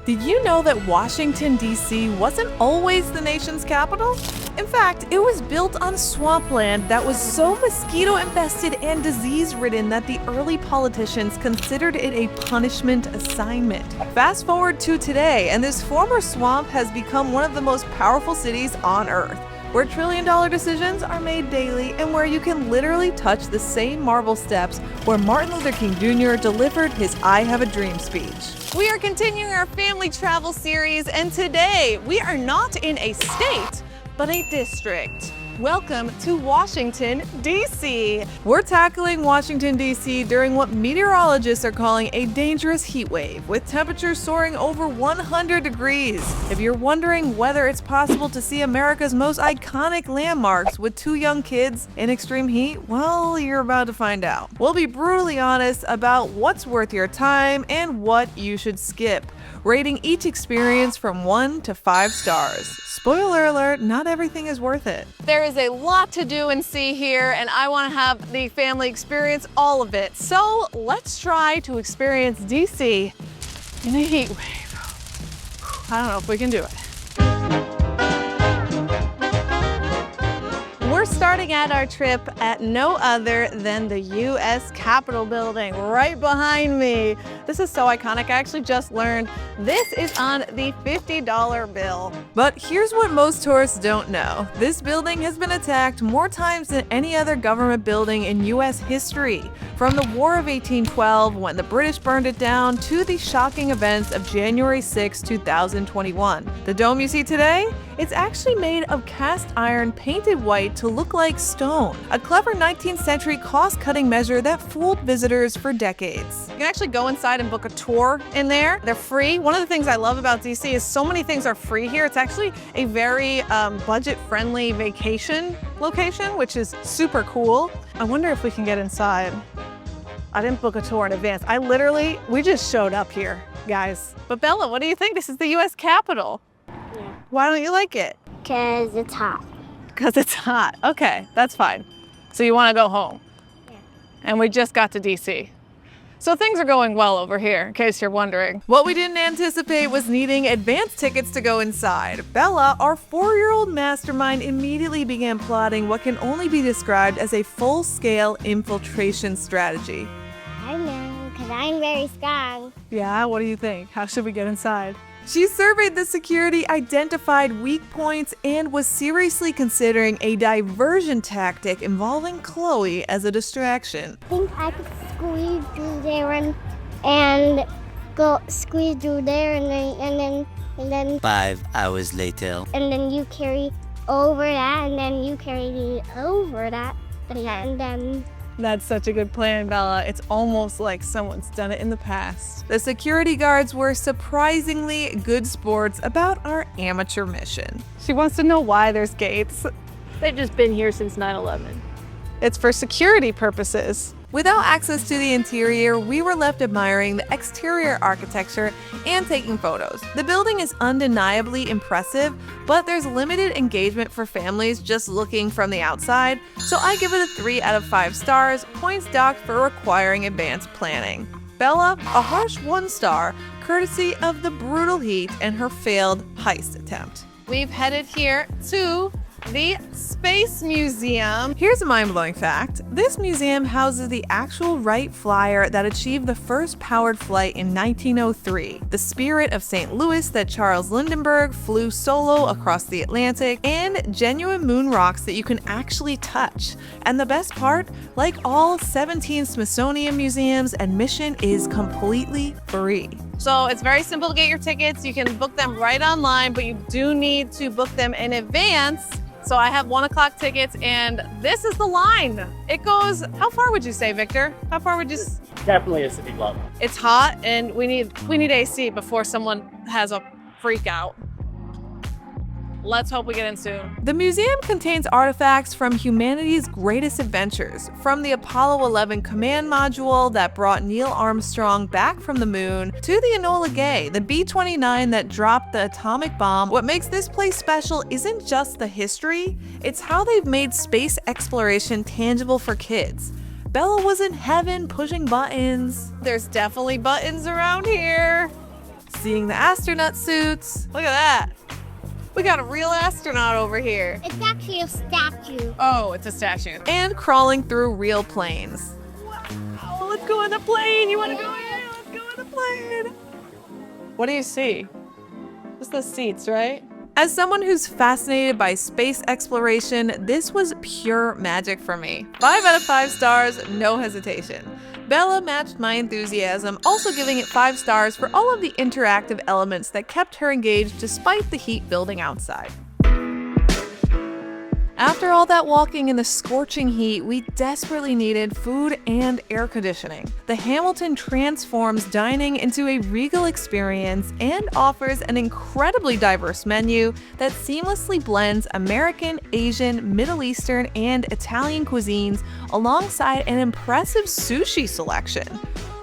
Did you know that Washington, D.C. wasn't always the nation's capital? In fact, it was built on swampland that was so mosquito-infested and disease-ridden that the early politicians considered it a punishment assignment. Fast forward to today, and this former swamp has become one of the most powerful cities on Earth, where trillion-dollar decisions are made daily and where you can literally touch the same marble steps where Martin Luther King Jr. delivered his I Have a Dream speech. We are continuing our family travel series, and today we are not in a state, but a district. Welcome to Washington, D.C. We're tackling Washington, D.C. during what meteorologists are calling a dangerous heat wave, with temperatures soaring over 100 degrees. If you're wondering whether it's possible to see America's most iconic landmarks with two young kids in extreme heat, well, you're about to find out. We'll be brutally honest about what's worth your time and what you should skip, rating each experience from 1 to 5 stars. Spoiler alert, not everything is worth it. There is a lot to do and see here, and I want to have the family experience all of it. So let's try to experience DC in a heat wave. I don't know if we can do it. We're starting out our trip at no other than the U.S. Capitol building right behind me. This is so iconic. I actually just learned this is on the $50 bill. But here's what most tourists don't know. This building has been attacked more times than any other government building in U.S. history. From the War of 1812, when the British burned it down, to the shocking events of January 6, 2021. The dome you see today? It's actually made of cast iron painted white to look like stone, a clever 19th century cost-cutting measure that fooled visitors for decades. You can actually go inside and book a tour in there. They're free. One of the things I love about DC is so many things are free here. It's actually a very budget-friendly vacation location, which is super cool. I wonder if we can get inside. I didn't book a tour in advance. We just showed up here, guys. But Bella, what do you think? This is the U.S. Capitol. Yeah. Why don't you like it? Because it's hot. Because it's hot. Okay, that's fine. So you want to go home? Yeah. And we just got to DC. So things are going well over here, in case you're wondering. What we didn't anticipate was needing advance tickets to go inside. Bella, our 4-year-old mastermind, immediately began plotting what can only be described as a full-scale infiltration strategy. I know, because I'm very strong. Yeah, what do you think? How should we get inside? She surveyed the security, identified weak points, and was seriously considering a diversion tactic involving Chloe as a distraction. I think I could squeeze through there and go squeeze through there and then 5 hours later. And then you carry over that and then you carry over that and then That's such a good plan, Bella. It's almost like someone's done it in the past. The security guards were surprisingly good sports about our amateur mission. She wants to know why there's gates. They've just been here since 9/11. It's for security purposes. Without access to the interior, we were left admiring the exterior architecture and taking photos. The building is undeniably impressive, but there's limited engagement for families just looking from the outside, so I give it a 3 out of 5 stars, points docked for requiring advanced planning. Bella, a harsh 1 star, courtesy of the brutal heat and her failed heist attempt. We've headed here to the Space Museum. Here's a mind-blowing fact. This museum houses the actual Wright Flyer that achieved the first powered flight in 1903, the Spirit of St. Louis that Charles Lindbergh flew solo across the Atlantic, and genuine moon rocks that you can actually touch. And the best part, like all 17 Smithsonian museums, admission is completely free. So it's very simple to get your tickets. You can book them right online, but you do need to book them in advance. So I have 1 o'clock tickets, and this is the line. It goes, how far would you say, Victor? How far would you? Definitely a city block. It's hot, and we need AC before someone has a freak out. Let's hope we get in soon. The museum contains artifacts from humanity's greatest adventures, from the Apollo 11 command module that brought Neil Armstrong back from the moon, to the Enola Gay, the B-29 that dropped the atomic bomb. What makes this place special isn't just the history, it's how they've made space exploration tangible for kids. Bella was in heaven pushing buttons. There's definitely buttons around here. seeing the astronaut suits. Look at that. We got a real astronaut over here. It's actually a statue. Oh, it's a statue. And crawling through real planes. Wow, let's go in the plane. You want to go in? Let's go in the plane. What do you see? Just the seats, right? As someone who's fascinated by space exploration, this was pure magic for me. 5 out of 5 stars, no hesitation. Bella matched my enthusiasm, also giving it 5 stars for all of the interactive elements that kept her engaged despite the heat building outside. After all that walking in the scorching heat, we desperately needed food and air conditioning. The Hamilton transforms dining into a regal experience and offers an incredibly diverse menu that seamlessly blends American, Asian, Middle Eastern, and Italian cuisines alongside an impressive sushi selection.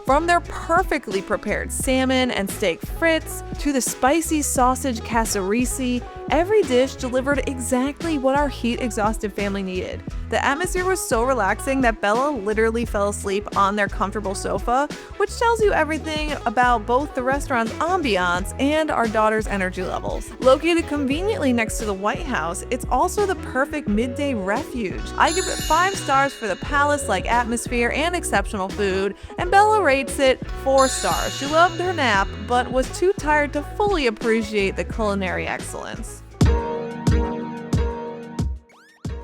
From their perfectly prepared salmon and steak frites to the spicy sausage cassarisi, every dish delivered exactly what our heat-exhausted family needed. The atmosphere was so relaxing that Bella literally fell asleep on their comfortable sofa, which tells you everything about both the restaurant's ambiance and our daughter's energy levels. Located conveniently next to the White House, it's also the perfect midday refuge. I give it 5 stars for the palace-like atmosphere and exceptional food, and Bella rates it 4 stars. She loved her nap, but was too tired to fully appreciate the culinary excellence.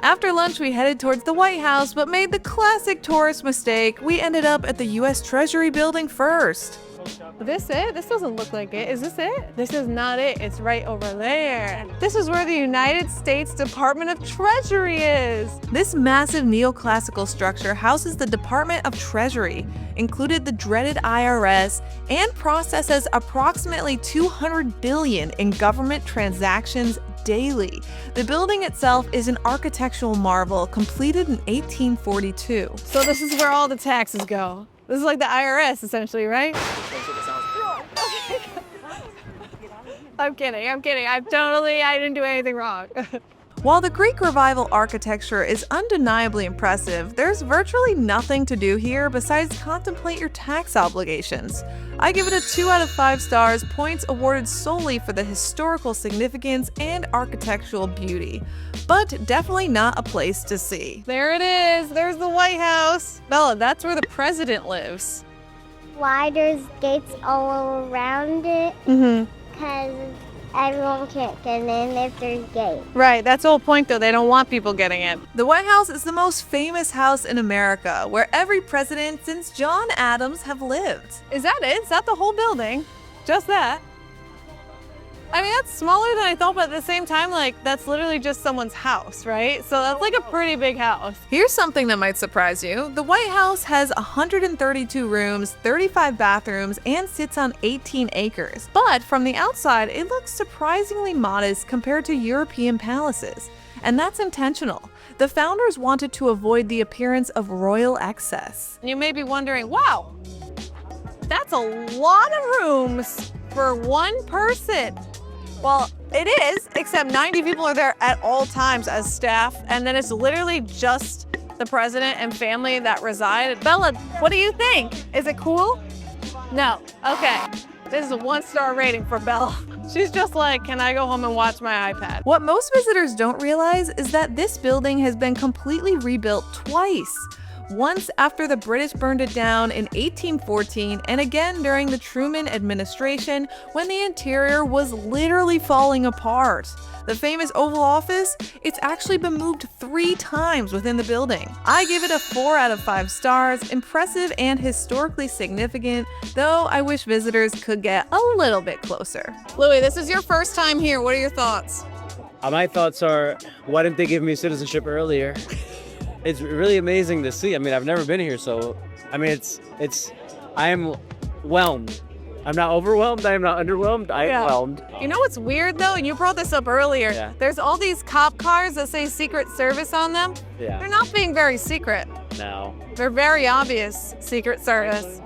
After lunch, we headed towards the White House, but made the classic tourist mistake. We ended up at the U.S. Treasury building first. This it? This doesn't look like it. Is this it? This is not it. It's right over there. This is where the United States Department of Treasury is. This massive neoclassical structure houses the Department of Treasury, included the dreaded IRS, and processes approximately $200 billion in government transactions daily. The building itself is an architectural marvel completed in 1842. So this is where all the taxes go. This is like the IRS essentially, right? I'm kidding. I didn't do anything wrong. While the Greek Revival architecture is undeniably impressive, there's virtually nothing to do here besides contemplate your tax obligations. I give it a 2 out of 5 stars, points awarded solely for the historical significance and architectural beauty, but definitely not a place to see. There it is. There's the White House. Bella, that's where the president lives. Why there's gates all around it? Because everyone can't get in if there's gates. Right, that's the whole point though. They don't want people getting in. The White House is the most famous house in America, where every president since John Adams have lived. Is that it? Is that the whole building? Just that? I mean, that's smaller than I thought, but at the same time, like, that's literally just someone's house, right? So that's like a pretty big house. Here's something that might surprise you. The White House has 132 rooms, 35 bathrooms, and sits on 18 acres. But from the outside, it looks surprisingly modest compared to European palaces. And that's intentional. The founders wanted to avoid the appearance of royal excess. And you may be wondering, wow, that's a lot of rooms for one person. Well, it is, except 90 people are there at all times as staff, and then it's literally just the president and family that reside. Bella, what do you think? Is it cool? No. Okay. This is a 1-star rating for Bella. She's just like, can I go home and watch my iPad? What most visitors don't realize is that this building has been completely rebuilt twice. Once after the British burned it down in 1814, and again during the Truman administration when the interior was literally falling apart. The famous Oval Office, it's actually been moved 3 times within the building. I give it a 4 out of 5 stars, impressive and historically significant, though I wish visitors could get a little bit closer. Louis, this is your first time here. What are your thoughts? My thoughts are, why didn't they give me citizenship earlier? It's really amazing to see. I mean, I've never been here, so I mean, I am whelmed. I'm not overwhelmed. I am not underwhelmed. I am whelmed. You know what's weird though? And you brought this up earlier. Yeah. There's all these cop cars that say Secret Service on them. Yeah. They're not being very secret. No. They're very obvious Secret Service.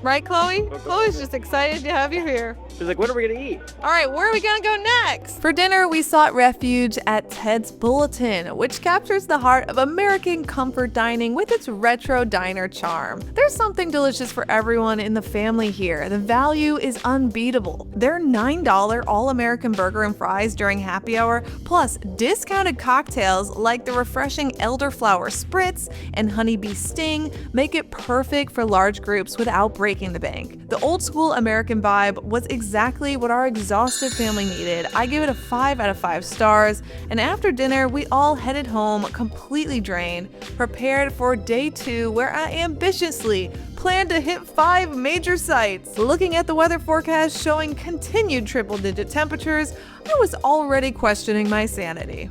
Right, Chloe? Chloe's just excited to have you here. She's like, what are we gonna eat? All right, where are we gonna go next? For dinner, we sought refuge at Ted's Bulletin, which captures the heart of American comfort dining with its retro diner charm. There's something delicious for everyone in the family here. The value is unbeatable. Their $9 all-American burger and fries during happy hour, plus discounted cocktails like the refreshing elderflower spritz and honeybee sting, make it perfect for large groups without breaking the bank. The old-school American vibe was exactly what our exhausted family needed. I give it a 5 out of 5 stars, and after dinner, we all headed home completely drained, prepared for day 2 where I ambitiously plan to hit 5 major sites. Looking at the weather forecast showing continued triple-digit temperatures, I was already questioning my sanity.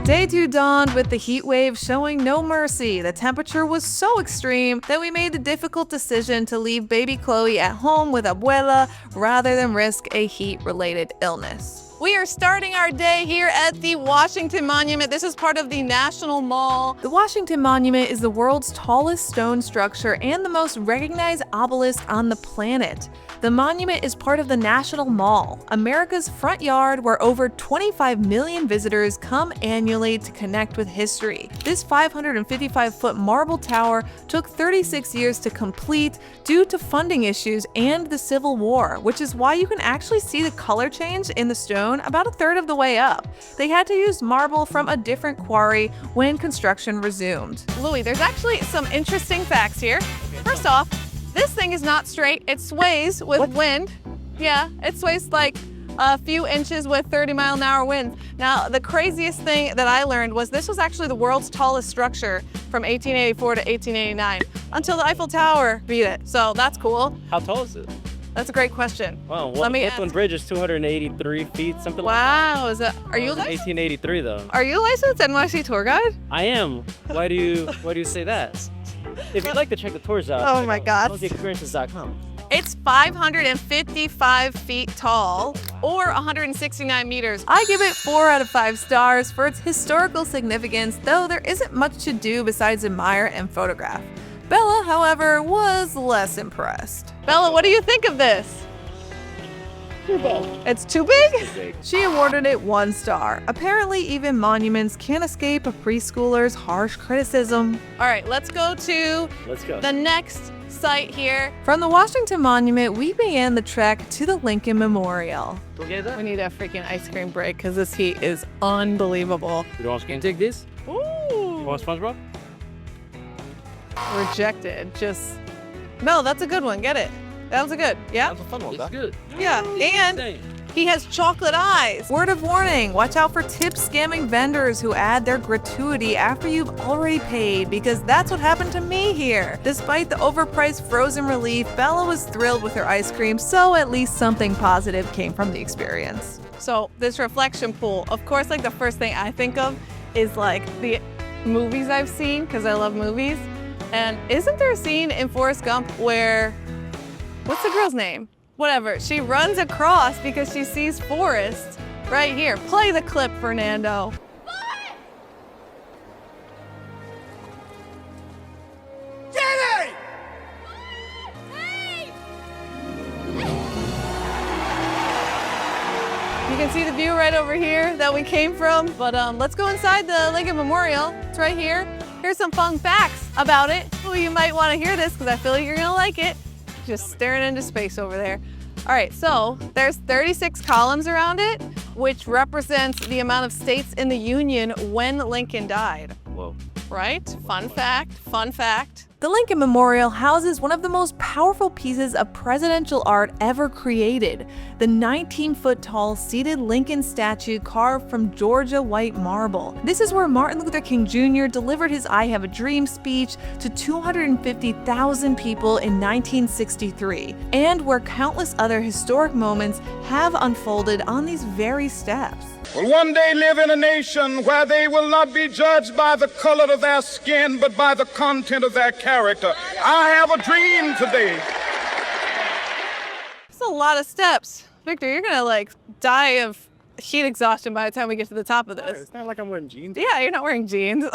Day 2 dawned with the heat wave showing no mercy. The temperature was so extreme that we made the difficult decision to leave baby Chloe at home with Abuela rather than risk a heat-related illness. We are starting our day here at the Washington Monument. This is part of the National Mall. The Washington Monument is the world's tallest stone structure and the most recognized obelisk on the planet. The monument is part of the National Mall, America's front yard where over 25 million visitors come annually to connect with history. This 555-foot marble tower took 36 years to complete due to funding issues and the Civil War, which is why you can actually see the color change in the stone about a third of the way up. They had to use marble from a different quarry when construction resumed. Louis, there's actually some interesting facts here. First off, this thing is not straight. It sways with wind. Yeah, it sways like a few inches with 30-mile-an-hour winds. Now, the craziest thing that I learned was this was actually the world's tallest structure from 1884 to 1889 until the Eiffel Tower beat it. So that's cool. How tall is it? That's a great question. Wow, Let me Brooklyn ask. Bridge is 283 feet, something Wow, is that? Are you like that. licensed? 1883 though. Are you a licensed NYC tour guide? I am. Why do you say that? If you'd like to check the tours out, Oh my God. CozyExperiences.com. It's 555 feet tall or 169 meters. I give it 4 out of 5 stars for its historical significance, though there isn't much to do besides admire and photograph. Bella, however, was less impressed. Bella, what do you think of this? Too big. It's too big? She awarded it 1 star. Apparently, even monuments can't escape a preschooler's harsh criticism. All right, let's go to Let's go. the next site here. From the Washington Monument, we began the trek to the Lincoln Memorial. We need a freaking ice cream break because this heat is unbelievable. You don't want to take this? You Ooh, want SpongeBob? rejected. No, that's a good one. Get it. That was a good. Yeah? That's a fun one. It's good. Yeah. And he has chocolate eyes. Word of warning, watch out for tip scamming vendors who add their gratuity after you've already paid, because that's what happened to me here. Despite the overpriced frozen relief, Bella was thrilled with her ice cream, so at least something positive came from the experience. So this reflection pool, of course, like the first thing I think of is like the movies I've seen because I love movies. And isn't there a scene in Forrest Gump where, what's the girl's name? Whatever, she runs across because she sees Forrest right here. Play the clip, Fernando. You can see the view right over here that we came from, but let's go inside the Lincoln Memorial. It's right here. Here's some fun facts about it. Well, you might want to hear this because I feel like you're gonna like it. Just staring into space over there. All right, so there's 36 columns around it, which represents the amount of states in the Union when Lincoln died. Whoa. Right? Fun fact, fun fact. The Lincoln Memorial houses one of the most powerful pieces of presidential art ever created, the 19-foot-tall seated Lincoln statue carved from Georgia white marble. This is where Martin Luther King Jr. delivered his I Have a Dream speech to 250,000 people in 1963, and where countless other historic moments have unfolded on these very steps. Will one day live in a nation where they will not be judged by the color of their skin, but by the content of their character. I have a dream today. It's a lot of steps. Victor, you're gonna like die of heat exhaustion by the time we get to the top of this. It's not like I'm wearing jeans. Yeah, you're not wearing jeans.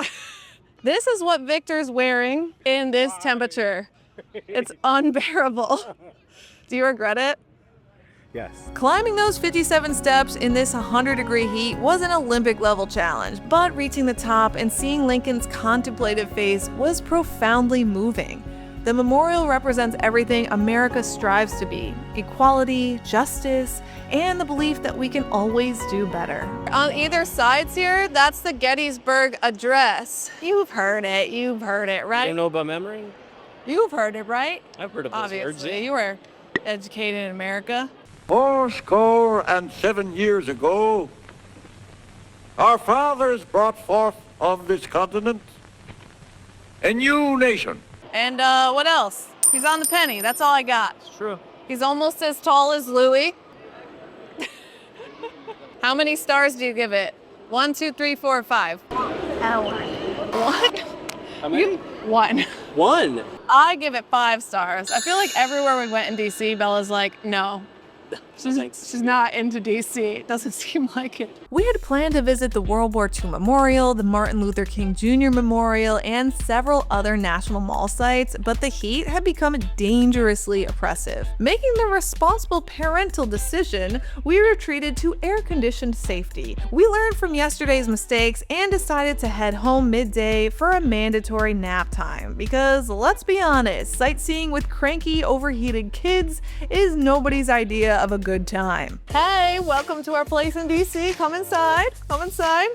This is what Victor's wearing in this temperature. It's unbearable. Do you regret it? Yes. Climbing those 57 steps in this 100-degree heat was an Olympic-level challenge, but reaching the top and seeing Lincoln's contemplative face was profoundly moving. The memorial represents everything America strives to be: equality, justice, and the belief that we can always do better. On either sides here, that's the Gettysburg Address. You've heard it, right? You know about memory? You've heard it, right? I've heard of those words. Obviously, you were educated in America. 77 years ago, our fathers brought forth on this continent a new nation. And what else? He's on the penny, that's all I got. It's true. He's almost as tall as Louis. How many stars do you give it? 1, 2, 3, 4, 5. What? How many? 1. 1. I give it 5 stars. I feel like everywhere we went in DC, Bella's like, no. She's not into DC. It doesn't seem like it. We had planned to visit the World War II Memorial, the Martin Luther King Jr. Memorial, and several other National Mall sites, but the heat had become dangerously oppressive. Making the responsible parental decision, we retreated to air-conditioned safety. We learned from yesterday's mistakes and decided to head home midday for a mandatory nap time, because let's be honest, sightseeing with cranky, overheated kids is nobody's idea of a good time. Hey, welcome to our place in DC. Come inside, come inside.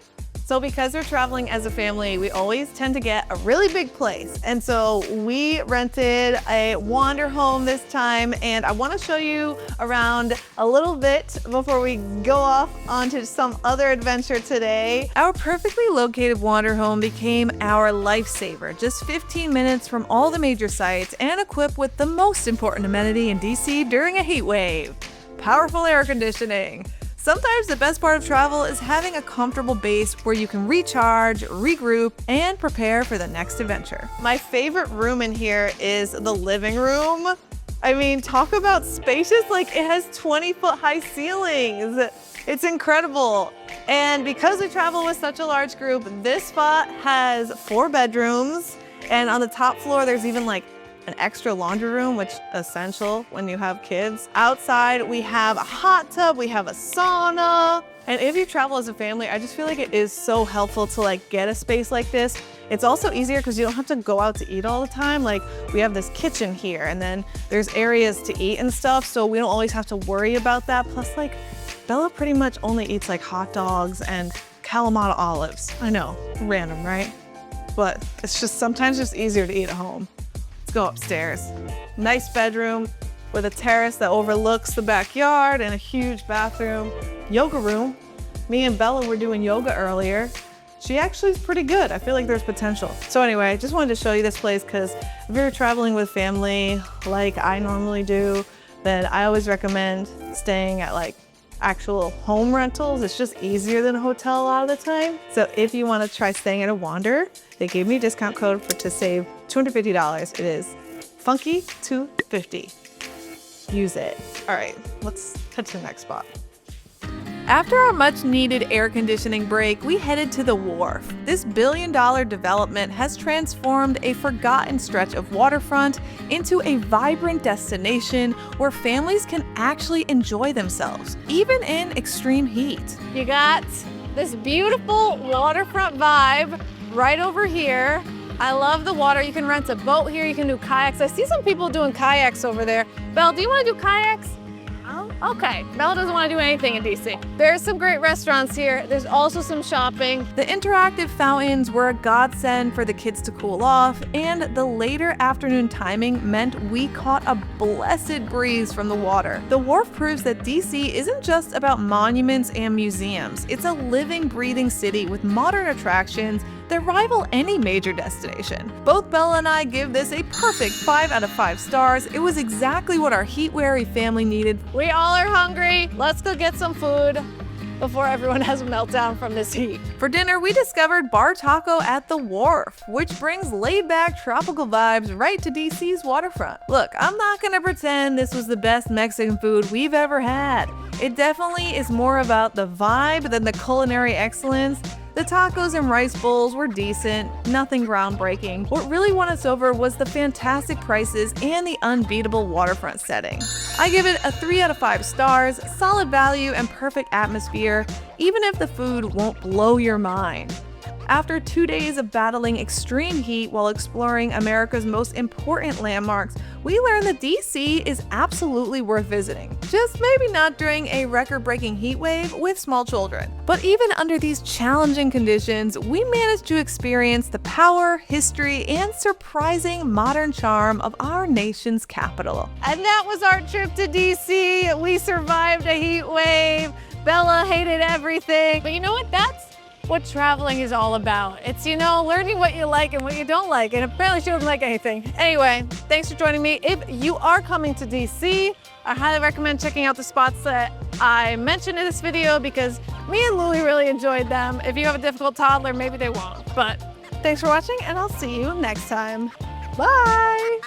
So because we're traveling as a family, we always tend to get a really big place. And so we rented a wander home this time, and I want to show you around a little bit before we go off onto some other adventure today. Our perfectly located wander home became our lifesaver, just 15 minutes from all the major sites and equipped with the most important amenity in DC during a heat wave: powerful air conditioning. Sometimes the best part of travel is having a comfortable base where you can recharge, regroup, and prepare for the next adventure. My favorite room in here is the living room. I mean, talk about spacious, like it has 20-foot high ceilings. It's incredible. And because we travel with such a large group, this spot has 4 bedrooms. And on the top floor, there's even like an extra laundry room, which is essential when you have kids. Outside, we have a hot tub, we have a sauna. And if you travel as a family, I just feel like it is so helpful to like get a space like this. It's also easier because you don't have to go out to eat all the time. Like we have this kitchen here, and then there's areas to eat and stuff, so we don't always have to worry about that. Plus, like, Bella pretty much only eats like hot dogs and Kalamata olives. I know, random, right? But it's just sometimes just easier to eat at home. Go upstairs. Nice bedroom with a terrace that overlooks the backyard and a huge bathroom. Yoga room. Me and Bella were doing yoga earlier. She actually is pretty good. I feel like there's potential. So anyway, I just wanted to show you this place because if you're traveling with family like I normally do, then I always recommend staying at like actual home rentals. It's just easier than a hotel a lot of the time. So if you want to try staying at a wander, they gave me a discount code to save $250. It is Funky250. Use it. All right, let's head to the next spot. After our much-needed air conditioning break, we headed to the Wharf. This billion-dollar development has transformed a forgotten stretch of waterfront into a vibrant destination where families can actually enjoy themselves, even in extreme heat. You got this beautiful waterfront vibe right over here. I love the water. You can rent a boat here. You can do kayaks. I see some people doing kayaks over there. Belle, do you want to do kayaks? Okay, Bella doesn't want to do anything in DC. There's some great restaurants here. There's also some shopping. The interactive fountains were a godsend for the kids to cool off, and the later afternoon timing meant we caught a blessed breeze from the water. The Wharf proves that DC isn't just about monuments and museums. It's a living, breathing city with modern attractions that rival any major destination. Both Bella and I give this a perfect 5 out of 5 stars. It was exactly what our heat-weary family needed. We all are hungry. Let's go get some food before everyone has a meltdown from this heat. For dinner, we discovered Bartaco at the Wharf, which brings laid-back tropical vibes right to DC's waterfront. Look, I'm not gonna pretend this was the best Mexican food we've ever had. It definitely is more about the vibe than the culinary excellence. The The tacos and rice bowls were decent, nothing groundbreaking. What really won us over was the fantastic prices and the unbeatable waterfront setting. I give it a 3 out of 5 stars, solid value and perfect atmosphere, even if the food won't blow your mind. After 2 days of battling extreme heat while exploring America's most important landmarks, we learned that DC is absolutely worth visiting. Just maybe not during a record-breaking heat wave with small children. But even under these challenging conditions, we managed to experience the power, history, and surprising modern charm of our nation's capital. And that was our trip to DC. We survived a heat wave. Bella hated everything. But you know what? That's what traveling is all about. It's, you know, learning what you like and what you don't like. And apparently she doesn't like anything. Anyway, thanks for joining me. If you are coming to DC, I highly recommend checking out the spots that I mentioned in this video because me and Luli really enjoyed them. If you have a difficult toddler, maybe they won't. But thanks for watching and I'll see you next time. Bye.